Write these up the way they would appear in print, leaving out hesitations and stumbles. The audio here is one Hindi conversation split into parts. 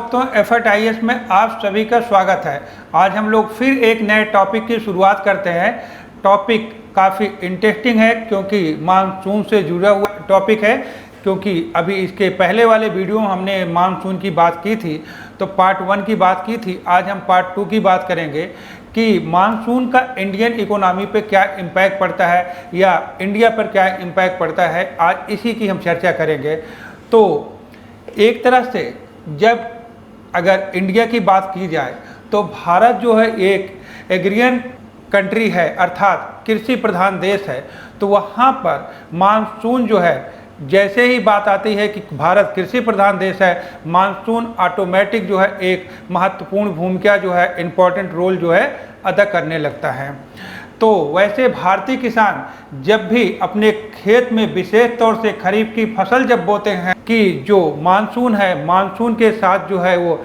दोस्तों, FIS में आप सभी का स्वागत है। आज हम लोग फिर एक नए टॉपिक की शुरुआत करते हैं। टॉपिक काफ़ी इंटरेस्टिंग है क्योंकि मानसून से जुड़ा हुआ टॉपिक है। क्योंकि अभी इसके पहले वाले वीडियो में हमने मानसून की बात की थी, तो पार्ट 1 की बात की थी। आज हम पार्ट 2 की बात करेंगे कि मानसून का इंडियन इकोनॉमी पे क्या इम्पैक्ट पड़ता है या इंडिया पर क्या इम्पैक्ट पड़ता है। आज इसी की हम चर्चा करेंगे। तो एक तरह से जब अगर इंडिया की बात की जाए तो भारत जो है एक एग्रियन कंट्री है, अर्थात कृषि प्रधान देश है। तो वहाँ पर मानसून जो है, जैसे ही बात आती है कि भारत कृषि प्रधान देश है, मानसून ऑटोमेटिक जो है एक महत्वपूर्ण भूमिका जो है, इम्पोर्टेंट रोल जो है अदा करने लगता है। तो वैसे भारतीय किसान जब भी अपने खेत में विशेष तौर से खरीफ की फसल जब बोते हैं कि जो मानसून है, मानसून के साथ जो है वो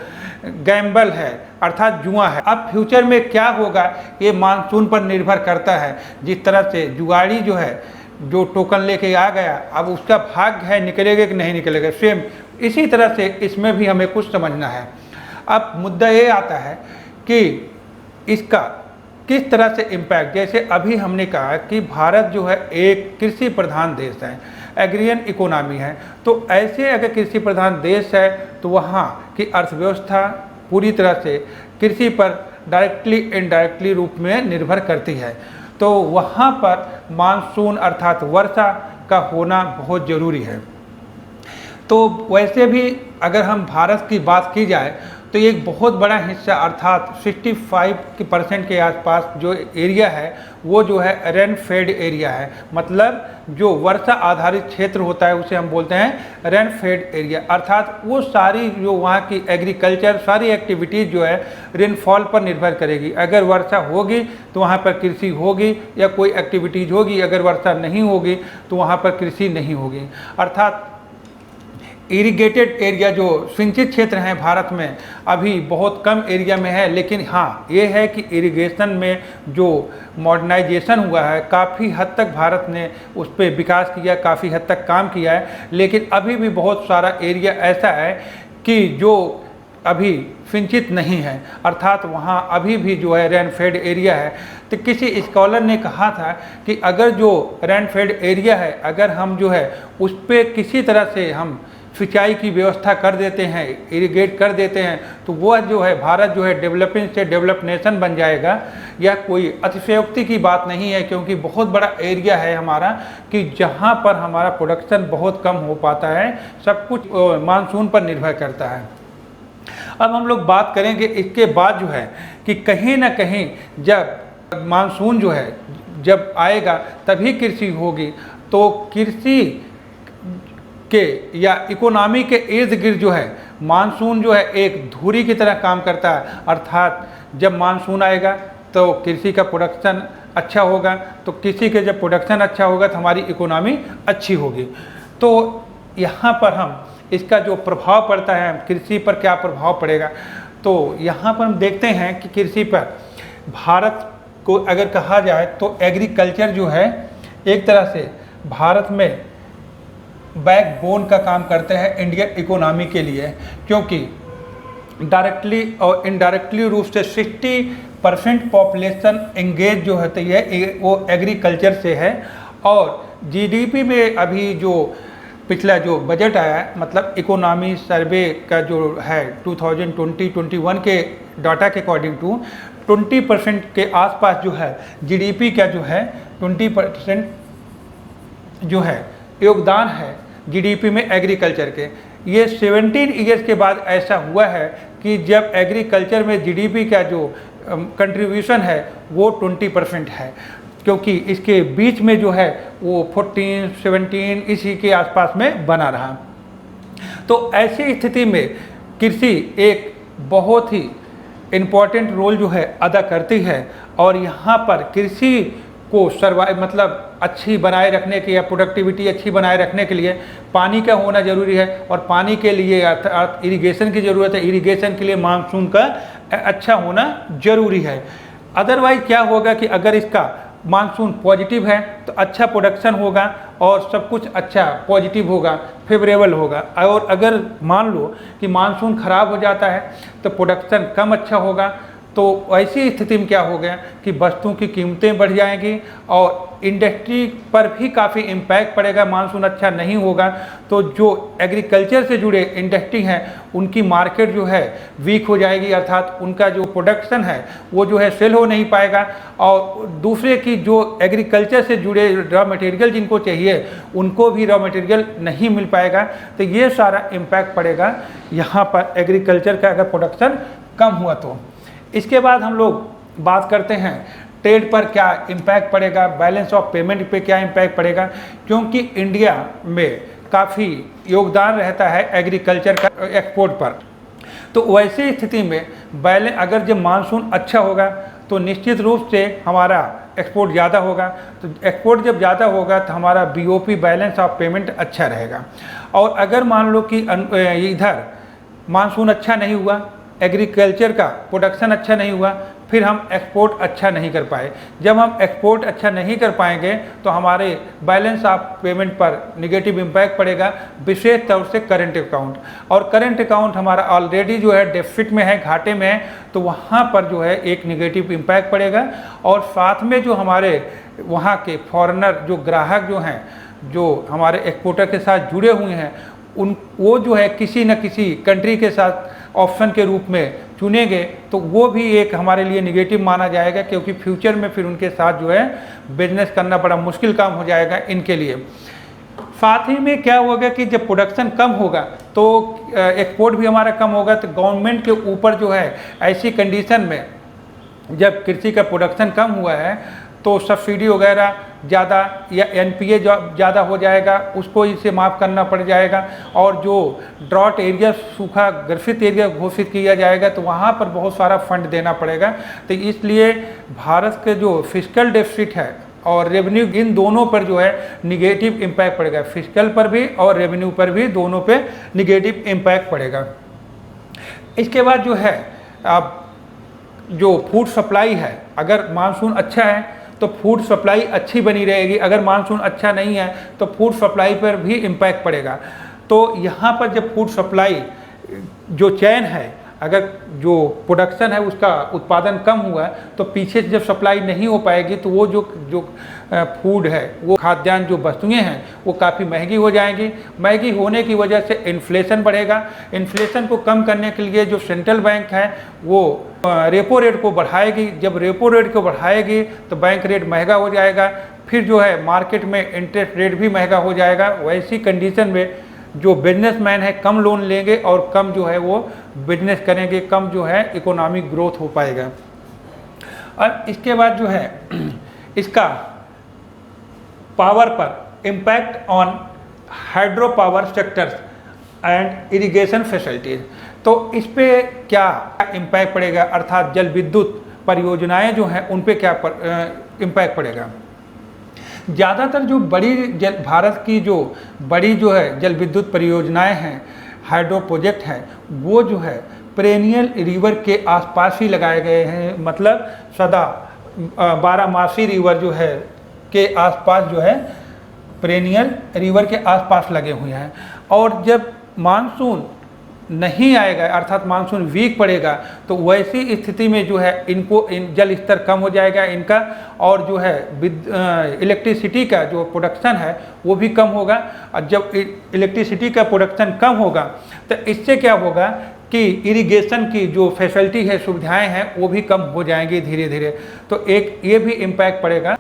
गैम्बल है, अर्थात जुआ है। अब फ्यूचर में क्या होगा ये मानसून पर निर्भर करता है। जिस तरह से जुगाड़ी जो है, जो टोकन लेके आ गया, अब उसका भाग्य है निकलेगा कि नहीं निकलेगा। सेम इसी तरह से इसमें भी हमें कुछ समझना है। अब मुद्दा ये आता है कि इसका किस तरह से इम्पैक्ट, जैसे अभी हमने कहा कि भारत जो है एक कृषि प्रधान देश है, एग्रियन इकोनॉमी है। तो ऐसे अगर कृषि प्रधान देश है तो वहाँ की अर्थव्यवस्था पूरी तरह से कृषि पर डायरेक्टली इनडायरेक्टली रूप में निर्भर करती है। तो वहाँ पर मानसून अर्थात वर्षा का होना बहुत ज़रूरी है। तो वैसे भी अगर हम भारत की बात की जाए तो एक बहुत बड़ा हिस्सा अर्थात 65% के आसपास जो एरिया है वो जो है रेन फेड एरिया है। मतलब जो वर्षा आधारित क्षेत्र होता है उसे हम बोलते हैं रेन फेड एरिया। अर्थात वो सारी जो वहाँ की एग्रीकल्चर सारी एक्टिविटीज़ जो है रेनफॉल पर निर्भर करेगी। अगर वर्षा होगी तो वहाँ पर कृषि होगी या कोई एक्टिविटीज़ होगी, अगर वर्षा नहीं होगी तो वहाँ पर कृषि नहीं होगी। अर्थात इरिगेटेड एरिया जो सिंचित क्षेत्र हैं भारत में अभी बहुत कम एरिया में है। लेकिन हाँ, ये है कि इरिगेशन में जो मॉडर्नाइजेशन हुआ है, काफ़ी हद तक भारत ने उस पर विकास किया, काफ़ी हद तक काम किया है। लेकिन अभी भी बहुत सारा एरिया ऐसा है कि जो अभी सिंचित नहीं है, अर्थात वहाँ अभी भी जो है रेनफेड एरिया है। तो किसी स्कॉलर ने कहा था कि अगर जो रेनफेड एरिया है, अगर हम जो है उस पर किसी तरह से हम सिंचाई की व्यवस्था कर देते हैं, इरिगेट कर देते हैं, तो वह जो है भारत जो है डेवलपिंग से डेवलप नेशन बन जाएगा। यह कोई अतिशयोक्ति की बात नहीं है, क्योंकि बहुत बड़ा एरिया है हमारा कि जहां पर हमारा प्रोडक्शन बहुत कम हो पाता है। सब कुछ मानसून पर निर्भर करता है। अब हम लोग बात करेंगे इसके बाद जो है कि कहीं ना कहीं जब मानसून जो है जब आएगा तभी कृषि होगी। तो कृषि के या इकोनॉमी के इर्द गिर्द जो है मानसून जो है एक धुरी की तरह काम करता है। अर्थात जब मानसून आएगा तो कृषि का प्रोडक्शन अच्छा होगा, तो कृषि के जब प्रोडक्शन अच्छा होगा तो हमारी इकोनॉमी अच्छी होगी। तो यहाँ पर हम इसका जो प्रभाव पड़ता है, कृषि पर क्या प्रभाव पड़ेगा, तो यहाँ पर हम देखते हैं कि कृषि पर भारत को अगर कहा जाए तो एग्रीकल्चर जो है एक तरह से भारत में बैकबोन का काम करते हैं इंडियन इकोनॉमी के लिए। क्योंकि डायरेक्टली और इनडायरेक्टली रूप से 60% पॉपुलेशन एंगेज जो होती है वो एग्रीकल्चर से है। और जीडीपी में अभी जो पिछला जो बजट आया है, मतलब इकोनॉमी सर्वे का जो है 2020-21 के डाटा के अकॉर्डिंग टू 20% के आसपास जो है जीडीपी का जो है 20% जो है योगदान है जीडीपी में एग्रीकल्चर के। ये 17 ईयर्स के बाद ऐसा हुआ है कि जब एग्रीकल्चर में जीडीपी का जो कंट्रीब्यूशन है वो 20% है। क्योंकि इसके बीच में जो है वो 14-17 इसी के आसपास में बना रहा। तो ऐसी स्थिति में कृषि एक बहुत ही इम्पॉर्टेंट रोल जो है अदा करती है। और यहाँ पर कृषि को सर्वाइव मतलब अच्छी बनाए रखने के या प्रोडक्टिविटी अच्छी बनाए रखने के लिए पानी का होना ज़रूरी है। और पानी के लिए अर्थात इरिगेशन की ज़रूरत है। इरिगेशन के लिए मानसून का अच्छा होना ज़रूरी है। अदरवाइज़ क्या होगा कि अगर इसका मानसून पॉजिटिव है तो अच्छा प्रोडक्शन होगा और सब कुछ अच्छा पॉजिटिव होगा, फेवरेबल होगा। और अगर मान लो कि मानसून ख़राब हो जाता है तो प्रोडक्शन कम अच्छा होगा, तो ऐसी स्थिति में क्या हो गया कि वस्तुओं की कीमतें बढ़ जाएंगी और इंडस्ट्री पर भी काफ़ी इम्पैक्ट पड़ेगा। मानसून अच्छा नहीं होगा तो जो एग्रीकल्चर से जुड़े इंडस्ट्री हैं उनकी मार्केट जो है वीक हो जाएगी, अर्थात उनका जो प्रोडक्शन है वो जो है सेल हो नहीं पाएगा। और दूसरे की जो एग्रीकल्चर से जुड़े रॉ मटेरियल जिनको चाहिए उनको भी रॉ मटेरियल नहीं मिल पाएगा। तो ये सारा इम्पैक्ट पड़ेगा यहाँ पर एग्रीकल्चर का अगर प्रोडक्शन कम हुआ तो। इसके बाद हम लोग बात करते हैं ट्रेड पर क्या इम्पैक्ट पड़ेगा, बैलेंस ऑफ पेमेंट पे क्या इम्पैक्ट पड़ेगा, क्योंकि इंडिया में काफ़ी योगदान रहता है एग्रीकल्चर का एक्सपोर्ट पर। तो वैसी स्थिति में बैलेंस अगर जब मानसून अच्छा होगा तो निश्चित रूप से हमारा एक्सपोर्ट ज़्यादा होगा। तो एक्सपोर्ट जब ज़्यादा होगा तो हमारा बीओपी बैलेंस ऑफ पेमेंट अच्छा रहेगा। और अगर मान लो कि इधर मानसून अच्छा नहीं हुआ, एग्रीकल्चर का प्रोडक्शन अच्छा नहीं हुआ, फिर हम एक्सपोर्ट अच्छा नहीं कर पाए। जब हम एक्सपोर्ट अच्छा नहीं कर पाएंगे तो हमारे बैलेंस ऑफ पेमेंट पर निगेटिव इम्पैक्ट पड़ेगा, विशेष तौर से करंट अकाउंट। और करंट अकाउंट हमारा ऑलरेडी जो है डेफिसिट में है, घाटे में है, तो वहाँ पर जो है एक निगेटिव इम्पैक्ट पड़ेगा। और साथ में जो हमारे वहाँ के फॉरेनर जो ग्राहक जो हैं, जो हमारे एक्सपोर्टर के साथ जुड़े हुए हैं, वो जो है किसी न किसी कंट्री के साथ ऑप्शन के रूप में चुनेंगे, तो वो भी एक हमारे लिए निगेटिव माना जाएगा, क्योंकि फ्यूचर में फिर उनके साथ जो है बिजनेस करना बड़ा मुश्किल काम हो जाएगा इनके लिए। साथ ही में क्या होगा कि जब प्रोडक्शन कम होगा तो एक्सपोर्ट भी हमारा कम होगा। तो गवर्नमेंट के ऊपर जो है ऐसी कंडीशन में जब कृषि का प्रोडक्शन कम हुआ है तो सब्सिडी वगैरह ज़्यादा या एनपीए ज़्यादा हो जाएगा, उसको इसे माफ़ करना पड़ जाएगा। और जो ड्रॉट एरिया, सूखा ग्रसित एरिया घोषित किया जाएगा तो वहाँ पर बहुत सारा फंड देना पड़ेगा। तो इसलिए भारत के जो फिस्कल डेफिसिट है और रेवेन्यू, इन दोनों पर जो है निगेटिव इम्पैक्ट पड़ेगा, फिस्कल पर भी और रेवेन्यू पर भी, दोनों पे निगेटिव इम्पैक्ट पड़ेगा। इसके बाद जो है अब जो फूड सप्लाई है, अगर मानसून अच्छा है तो फूड सप्लाई अच्छी बनी रहेगी, अगर मानसून अच्छा नहीं है तो फूड सप्लाई पर भी इम्पैक्ट पड़ेगा। तो यहाँ पर जब फूड सप्लाई जो चैन है, अगर जो प्रोडक्शन है उसका उत्पादन कम हुआ तो पीछे से जब सप्लाई नहीं हो पाएगी तो वो जो फूड है, वो खाद्यान्न जो वस्तुएं हैं वो काफ़ी महंगी हो जाएंगी। महंगी होने की वजह से इन्फ्लेशन बढ़ेगा। इन्फ्लेशन को कम करने के लिए जो सेंट्रल बैंक है वो रेपो रेट को बढ़ाएगी। जब रेपो रेट को बढ़ाएगी तो बैंक रेट महंगा हो जाएगा, फिर जो है मार्केट में इंटरेस्ट रेट भी महंगा हो जाएगा। वैसी कंडीशन में जो बिजनेसमैन है कम लोन लेंगे और कम जो है वो बिजनेस करेंगे, कम जो है इकोनॉमिक ग्रोथ हो पाएगा। और इसके बाद जो है इसका पावर पर impact on hydro power sectors and irrigation facilities. तो इस पे क्या इम्पैक्ट पड़ेगा, अर्थात जल विद्युत परियोजनाएं जो हैं उन पे क्या इम्पैक्ट पड़ेगा। ज़्यादातर जो बड़ी भारत की जो बड़ी जो है जल विद्युत परियोजनाएं हैं, हाइड्रो प्रोजेक्ट हैं, वो जो है पेरेनियल रिवर के आसपास ही लगाए गए हैं। मतलब सदा 12मासी रिवर जो है के आसपास जो है पेरेनियल रिवर के आसपास लगे हुए हैं। और जब मानसून नहीं आएगा, अर्थात मानसून वीक पड़ेगा, तो वैसी स्थिति में जो है इनको जल स्तर कम हो जाएगा इनका, और जो है इलेक्ट्रिसिटी का जो प्रोडक्शन है वो भी कम होगा। और जब इलेक्ट्रिसिटी का प्रोडक्शन कम होगा तो इससे क्या होगा कि इरिगेशन की जो फैसिलिटी है, सुविधाएं हैं, वो भी कम हो जाएंगी धीरे धीरे। तो एक ये भी इम्पैक्ट पड़ेगा।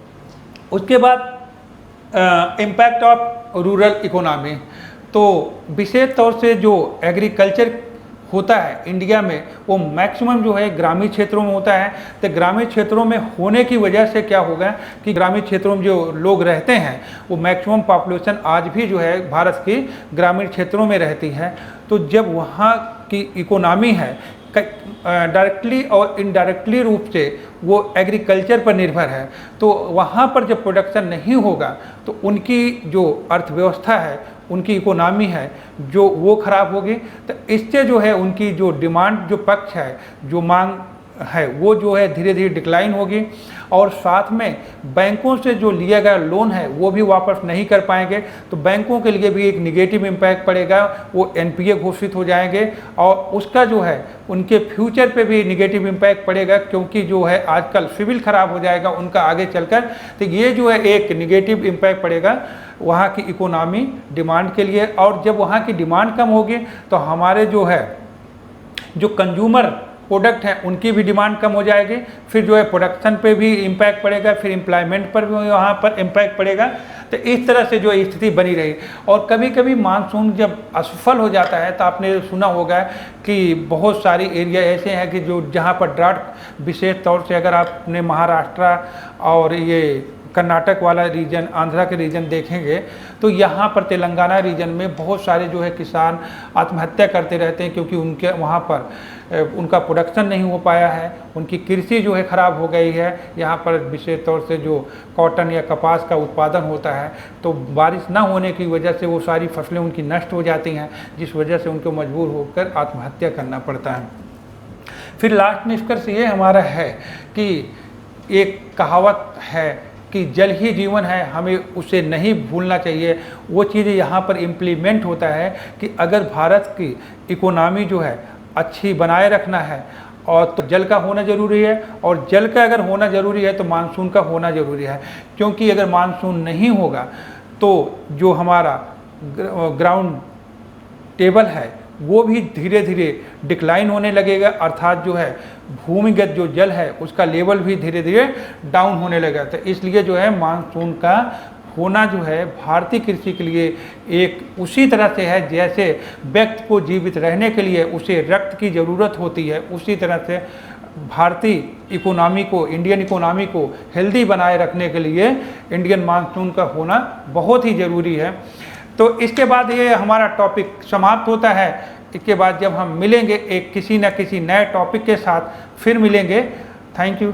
उसके बाद इम्पैक्ट ऑफ रूरल इकोनॉमी। तो विशेष तौर से जो एग्रीकल्चर होता है इंडिया में वो मैक्सिमम जो है ग्रामीण क्षेत्रों में होता है। तो ग्रामीण क्षेत्रों में होने की वजह से क्या होगा कि ग्रामीण क्षेत्रों में जो लोग रहते हैं वो मैक्सिमम पॉपुलेशन आज भी जो है भारत की ग्रामीण क्षेत्रों में रहती है। तो जब वहाँ की इकोनॉमी है डायरेक्टली और इनडायरेक्टली रूप से वो एग्रीकल्चर पर निर्भर है, तो वहाँ पर जब प्रोडक्शन नहीं होगा तो उनकी जो अर्थव्यवस्था है, उनकी इकोनॉमी है जो वो ख़राब होगी। तो इससे जो है उनकी जो डिमांड जो पक्ष है, जो मांग है वो जो है धीरे धीरे डिक्लाइन होगी, और साथ में बैंकों से जो लिया गया लोन है वो भी वापस नहीं कर पाएंगे, तो बैंकों के लिए भी एक निगेटिव इम्पैक्ट पड़ेगा, वो एनपीए घोषित हो जाएंगे और उसका जो है उनके फ्यूचर पे भी निगेटिव इम्पैक्ट पड़ेगा, क्योंकि जो है आजकल सिविल खराब हो जाएगा उनका आगे चलकर। तो ये जो है एक निगेटिव इम्पैक्ट पड़ेगा वहाँ की इकोनॉमी डिमांड के लिए, और जब वहाँ की डिमांड कम होगी तो हमारे जो है जो कंज्यूमर प्रोडक्ट हैं उनकी भी डिमांड कम हो जाएगी, फिर जो है प्रोडक्शन पे भी इम्पैक्ट पड़ेगा, फिर एम्प्लॉयमेंट पर भी वहाँ पर इम्पैक्ट पड़ेगा। तो इस तरह से जो स्थिति बनी रही। और कभी कभी मानसून जब असफल हो जाता है तो आपने सुना होगा कि बहुत सारी एरिया ऐसे हैं कि जो जहाँ पर ड्राफ्ट, विशेष तौर से अगर आपने महाराष्ट्र और ये कर्नाटक वाला रीजन, आंध्रा के रीजन देखेंगे तो यहाँ पर तेलंगाना रीजन में बहुत सारे जो है किसान आत्महत्या करते रहते हैं, क्योंकि उनके वहाँ पर उनका प्रोडक्शन नहीं हो पाया है, उनकी कृषि जो है ख़राब हो गई है। यहाँ पर विशेष तौर से जो कॉटन या कपास का उत्पादन होता है, तो बारिश ना होने की वजह से वो सारी फसलें उनकी नष्ट हो जाती हैं, जिस वजह से उनको मजबूर होकर आत्महत्या करना पड़ता है। फिर लास्ट निष्कर्ष ये हमारा है कि एक कहावत है कि जल ही जीवन है, हमें उसे नहीं भूलना चाहिए। वो चीज़ यहाँ पर इम्प्लीमेंट होता है कि अगर भारत की इकोनॉमी जो है अच्छी बनाए रखना है और तो जल का होना ज़रूरी है, और जल का अगर होना ज़रूरी है तो मानसून का होना ज़रूरी है, क्योंकि अगर मानसून नहीं होगा तो जो हमारा ग्राउंड टेबल है वो भी धीरे धीरे डिक्लाइन होने लगेगा, अर्थात जो है भूमिगत जो जल है उसका लेवल भी धीरे धीरे डाउन होने लगेगा। तो इसलिए जो है मानसून का होना जो है भारतीय कृषि के लिए एक उसी तरह से है जैसे व्यक्ति को जीवित रहने के लिए उसे रक्त की ज़रूरत होती है, उसी तरह से भारतीय इकोनॉमी को, इंडियन इकोनॉमी को हेल्दी बनाए रखने के लिए इंडियन मानसून का होना बहुत ही ज़रूरी है। तो इसके बाद ये हमारा टॉपिक समाप्त होता है। इसके बाद जब हम मिलेंगे एक किसी न किसी नए टॉपिक के साथ फिर मिलेंगे। Thank you.